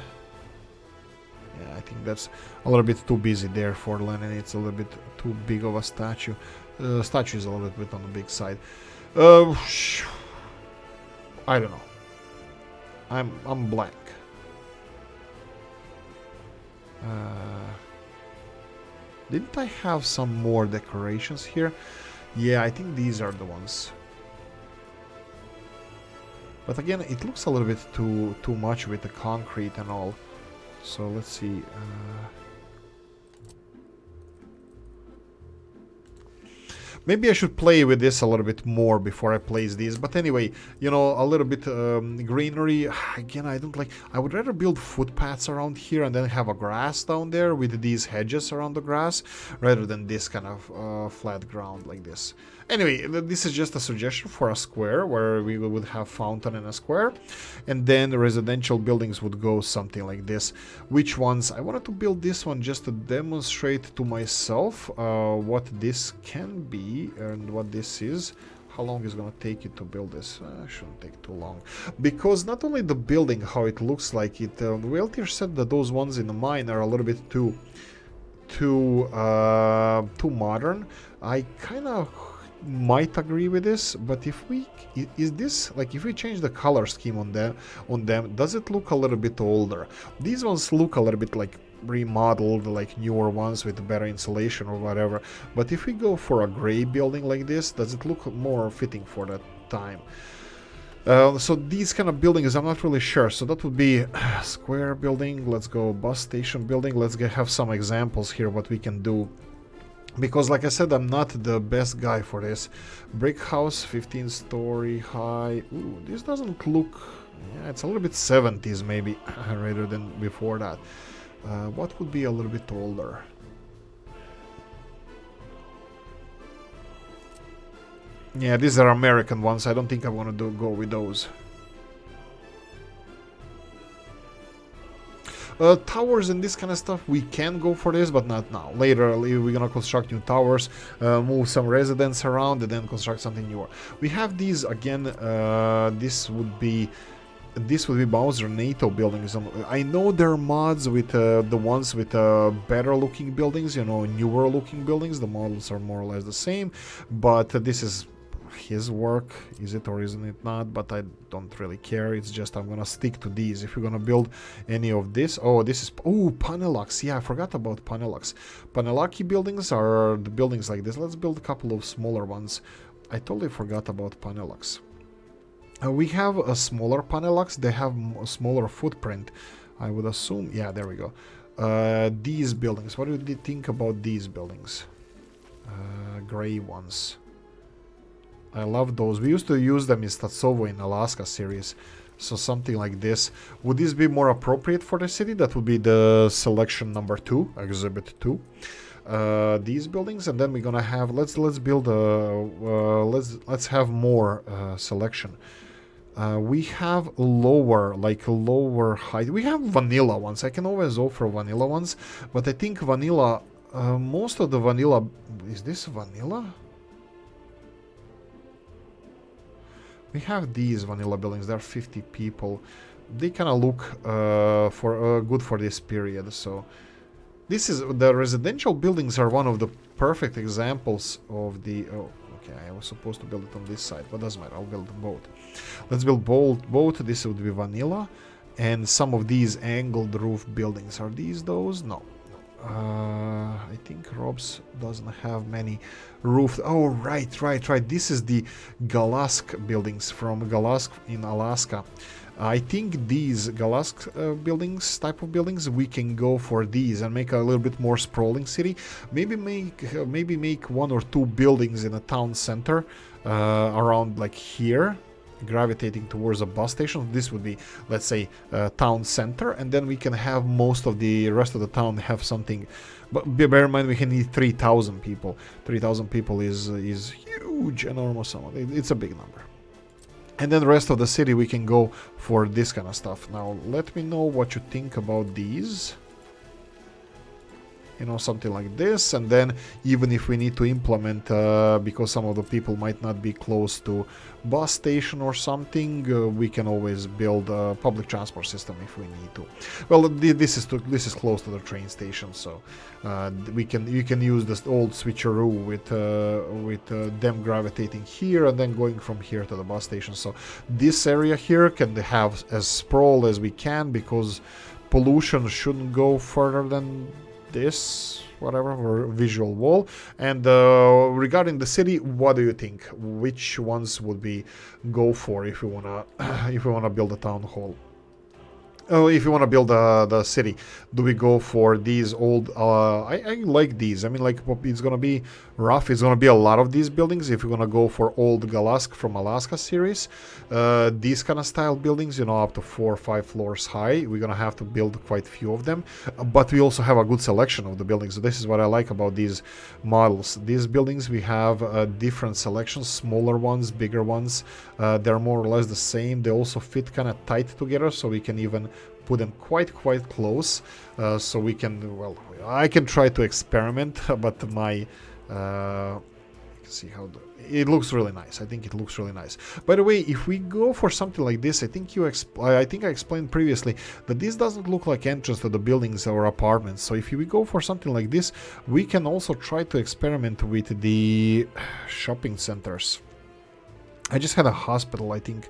Yeah, I think that's a little bit too busy there for Lenin. It's a little bit too big of a statue. Statue is a little bit on the big side. I don't know. I'm blank. Didn't I have some more decorations here? Yeah, I think these are the ones. But again, it looks a little bit too much with the concrete and all. So let's see. Maybe I should play with this a little bit more before I place these. But anyway, you know, a little bit greenery. Again, I don't like... I would rather build footpaths around here and then have a grass down there with these hedges around the grass, rather than this kind of flat ground like this. Anyway, this is just a suggestion for a square, where we would have fountain in a square. And then the residential buildings would go something like this. Which ones? I wanted to build this one just to demonstrate to myself what this can be and what this is. How long is it gonna take you to build this? Shouldn't take too long, because not only the building, how it looks like it. Weltier said that those ones in the mine are a little bit too modern. I kind of might agree with this, but if we is this like, if we change the color scheme on them, does it look a little bit older? These ones look a little bit like remodeled, like newer ones with better insulation or whatever. But if we go for a gray building like this, does it look more fitting for that time? So these kind of buildings, I'm not really sure. So that would be square building. Let's go bus station building. Let's have some examples here what we can do. Because like I said, I'm not the best guy for this. Brick house, 15-story high. Ooh, this doesn't look... Yeah, it's a little bit 70s maybe, rather than before that. What would be a little bit older? Yeah, these are American ones. I don't think I want to go with those. Towers and this kind of stuff, we can go for this, but not now. Later, we're gonna construct new towers, move some residents around, and then construct something newer. We have these again. This would be Bowser NATO buildings. I know there are mods with the ones with better looking buildings, you know, newer looking buildings. The models are more or less the same, but this is his work, is it or isn't it not? But I don't really care. It's just I'm gonna stick to these. If you're gonna build any of this, oh, this is Panelux. Yeah, I forgot about Panelux. Panelaki buildings are the buildings like this. Let's build a couple of smaller ones. I totally forgot about Panelux. We have a smaller Panelux. They have a smaller footprint, I would assume. Yeah, there we go. These buildings. What do you think about these buildings? Gray ones. I love those. We used to use them in Statsovo in Alaska series. So something like this. Would this be more appropriate for the city? That would be the selection number 2, exhibit 2. These buildings, and then we're gonna have let's build a let's have more selection. We have lower height. We have vanilla ones. I can always offer vanilla ones, but I think vanilla, most of the vanilla, is this vanilla? We have these vanilla buildings. There are 50 people. They kind of look good for this period. So this is the residential buildings are one of the perfect examples of the. Oh, okay. I was supposed to build it on this side, but doesn't matter. I'll build both. Let's build both. This would be vanilla, and some of these angled roof buildings. Are these those? No. I think Rob's doesn't have many roof. Oh, right. This is the Galask buildings from Galask in Alaska. I think these Galask type of buildings, we can go for these and make a little bit more sprawling city. Maybe make 1 or 2 buildings in a town center around like here, gravitating towards a bus station. This would be, let's say, town center, and then we can have most of the rest of the town have something. But bear in mind, we can need 3,000 people. 3,000 people is huge, enormous amount. It's a big number. And then the rest of the city we can go for this kind of stuff. Now let me know what you think about these. You know, something like this. And then even if we need to implement, because some of the people might not be close to bus station or something, we can always build a public transport system if we need to. Well, this is close to the train station, so you can use this old switcheroo with them gravitating here and then going from here to the bus station. So this area here can have as sprawl as we can, because pollution shouldn't go further than this, whatever, or visual wall. And regarding the city, what do you think? Which ones would we go for if we wanna build a town hall? Oh, if you want to build the city, do we go for these old... I like these. I mean, like, it's going to be rough. It's going to be a lot of these buildings if you're going to go for old Galask from Alaska series. These kind of style buildings, you know, up to 4 or 5 floors high. We're going to have to build quite a few of them. But we also have a good selection of the buildings. So this is what I like about these models. These buildings, we have different selections, smaller ones, bigger ones. They're more or less the same. They also fit kind of tight together, so we can even put them quite close, so we can, well, I can try to experiment, but my see how it looks really nice. I think it looks really nice. By the way, if we go for something like this, I think I explained previously that this doesn't look like entrance to the buildings or apartments. So if we go for something like this, we can also try to experiment with the shopping centers. I just had a hospital, I think.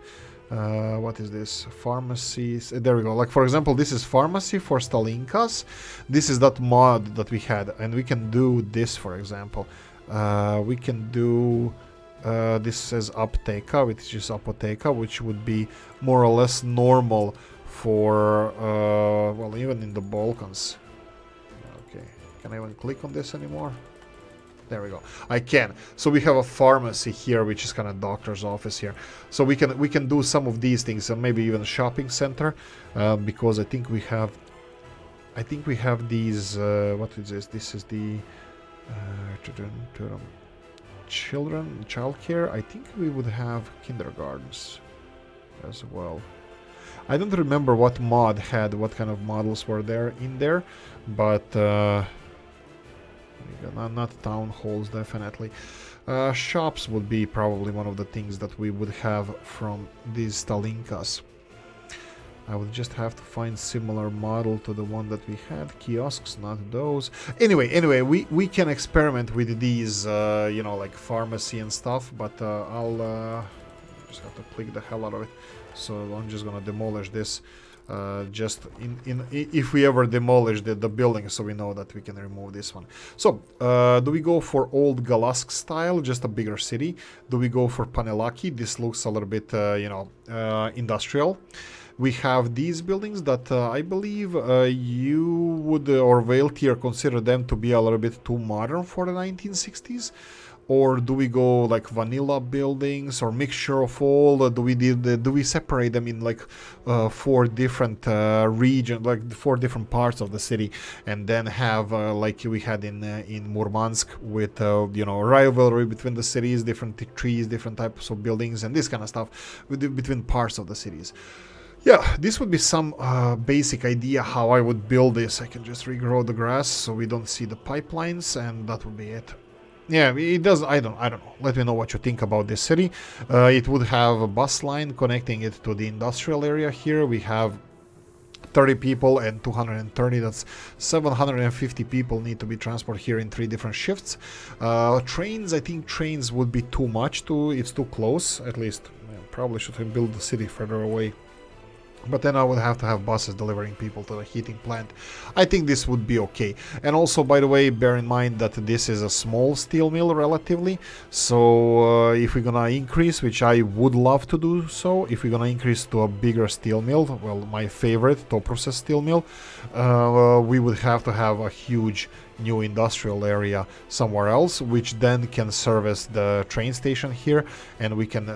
What is this? Pharmacies. There we go. Like, for example, this is pharmacy for Stalinkas. This is that mod that we had, and we can do this, for example. We can do this says Apteka, which is Apoteka, which would be more or less normal for well, even in the Balkans. Okay, can I even click on this anymore? There we go. I can. So we have a pharmacy here, which is kind of doctor's office here. So we can do some of these things, and maybe even a shopping center, because I think we have these. What is this? This is the. childcare. I think we would have kindergartens as well. I don't remember what mod had what kind of models were there in there, but not town halls definitely. Shops would be probably one of the things that we would have from these Stalinkas. I would just have to find similar model to the one that we had. Kiosks, not those. Anyway, we can experiment with these, you know, like pharmacy and stuff, but I'll just have to click the hell out of it. So I'm just gonna demolish this. Just if we ever demolish the building, so we know that we can remove this one. So do we go for old Galask style, just a bigger city? Do we go for Panelaki? This looks a little bit you know, industrial. We have these buildings that I believe you would or Vailtier consider them to be a little bit too modern for the 1960s. Or do we go like vanilla buildings or mixture of all? Do we separate them in like 4 different regions, like 4 different parts of the city, and then have like we had in Murmansk with you know, rivalry between the cities, different trees, different types of buildings, and this kind of stuff between parts of the cities. Yeah, this would be some basic idea how I would build this. I can just regrow the grass so we don't see the pipelines, and that would be it. Yeah, it does. I don't know. Let me know what you think about this city. It would have a bus line connecting it to the industrial area here. We have 30 people and 230. That's 750 people need to be transported here in 3 different shifts. Trains, I think trains would be too much. It's too close. At least, yeah, probably should build the city further away. But then I would have to have buses delivering people to the heating plant. I think this would be okay. And also, by the way, bear in mind that this is a small steel mill relatively. So if we're gonna increase, which I would love to do so, if we're gonna increase to a bigger steel mill, well, my favorite, top process steel mill, we would have to have a huge new industrial area somewhere else, which then can service the train station here, and we can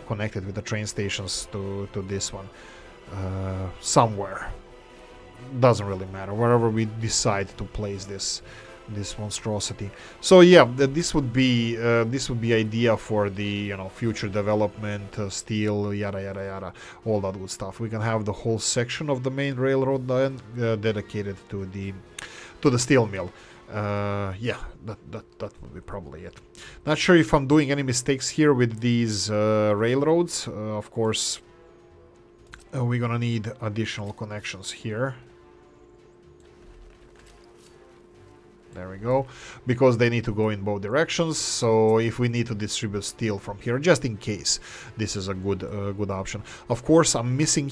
connect it with the train stations to this one. Somewhere, doesn't really matter, wherever we decide to place this monstrosity. So yeah, this would be idea for the, you know, future development, steel, yada yada yada, all that good stuff. We can have the whole section of the main railroad then dedicated to the steel mill. Yeah, that would be probably it. Not sure if I'm doing any mistakes here with these railroads. Of course, we're gonna need additional connections here. There we go, because they need to go in both directions. So if we need to distribute steel from here, just in case, this is a good option. Of course, I'm missing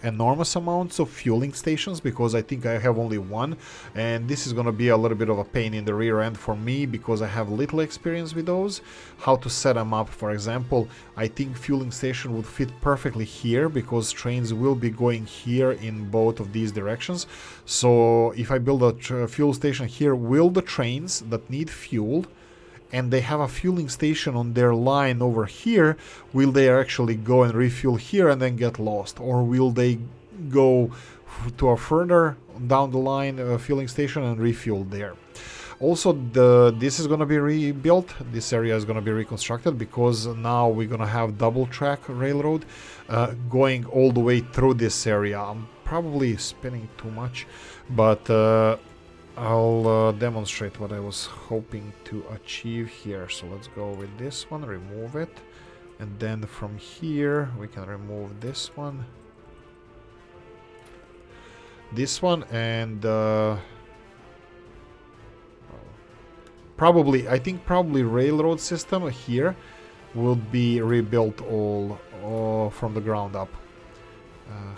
enormous amounts of fueling stations, because I think I have only one, and this is gonna be a little bit of a pain in the rear end for me, because I have little experience with those. How to set them up, for example, I think fueling station would fit perfectly here, because trains will be going here in both of these directions. So if I build a fuel station here, will the trains that need fuel and they have a fueling station on their line over here, will they actually go and refuel here and then get lost, or will they go to a further down the line fueling station and refuel there? Also, this is going to be rebuilt. This area is going to be reconstructed, because now we're going to have double track railroad going all the way through this area. I'm probably spinning too much, but I'll demonstrate what I was hoping to achieve here. So let's go with this one, remove it, and then from here we can remove this one, and I think probably railroad system here will be rebuilt all from the ground up.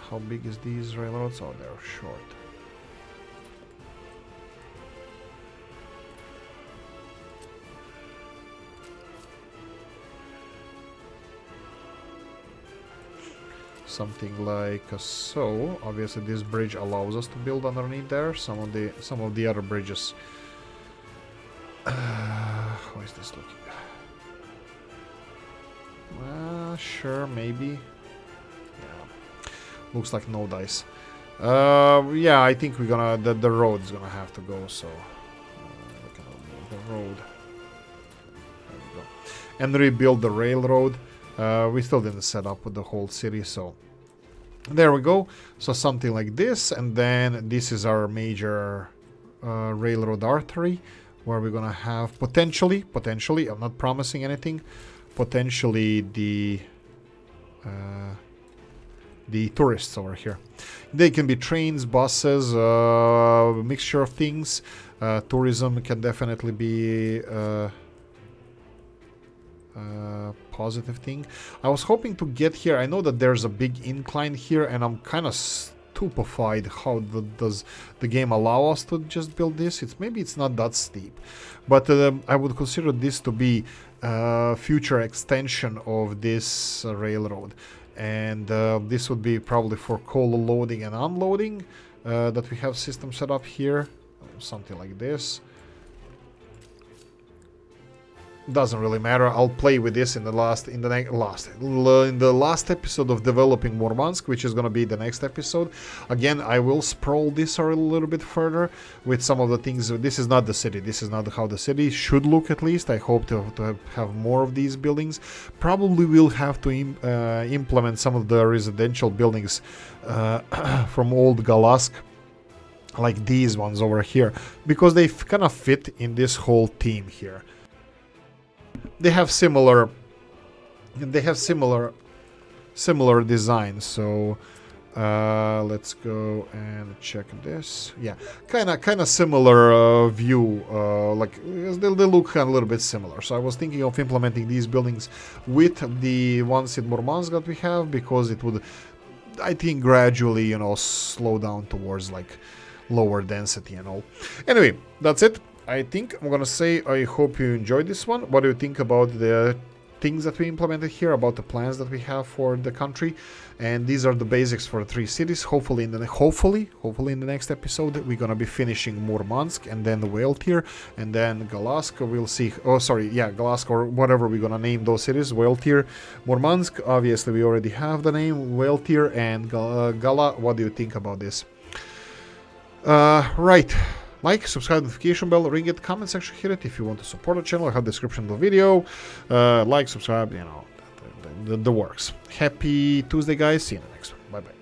How big is these railroads? Oh, they're short. Something like so. Obviously, this bridge allows us to build underneath there. Some of the other bridges. How is this looking? Sure, maybe. Yeah, looks like no dice. Yeah, I think we're gonna the road's gonna have to go. So we can remove the road. and rebuild the railroad. We still didn't set up with the whole city, so there we go. So something like this, and then this is our major railroad artery, where we're gonna have potentially, I'm not promising anything, potentially the tourists over here. They can be trains, buses, mixture of things. Tourism can definitely be positive thing. I was hoping to get here. I know that there's a big incline here, and I'm kind of stupefied how does the game allow us to just build this. Maybe it's not that steep, but I would consider this to be a future extension of this railroad, and this would be probably for coal loading and unloading that we have system set up here, something like this. Doesn't really matter. I'll play with this in the last episode of developing Murmansk, which is gonna be the next episode. Again, I will sprawl this a little bit further with some of the things. This is not the city. This is not how the city should look. At least I hope to have more of these buildings. Probably will have to implement some of the residential buildings from old Galask, like these ones over here, because they kind of fit in this whole theme here. They have similar designs, so let's go and check this. Yeah, kind of similar view, like they look a little bit similar. So I was thinking of implementing these buildings with the ones in Murmansk that we have, because it would, I think, gradually, you know, slow down towards like lower density and all. Anyway, that's it. I think I'm gonna say I hope you enjoyed this one. What do you think about the things that we implemented here, about the plans that we have for the country? And these are the basics for 3 cities. Hopefully in the next episode we're gonna be finishing Murmansk, and then Whaletier, and then Galask. We'll see. Oh, sorry, yeah, Galask, or whatever we're gonna name those cities. Whaletier, Murmansk. Obviously, we already have the name Whaletier, and Gala. What do you think about this? Right. Like, subscribe, notification bell, ring it, comment section, hit it if you want to support the channel. I have the description of the video. Like, subscribe, you know, the works. Happy Tuesday, guys. See you in the next one. Bye bye.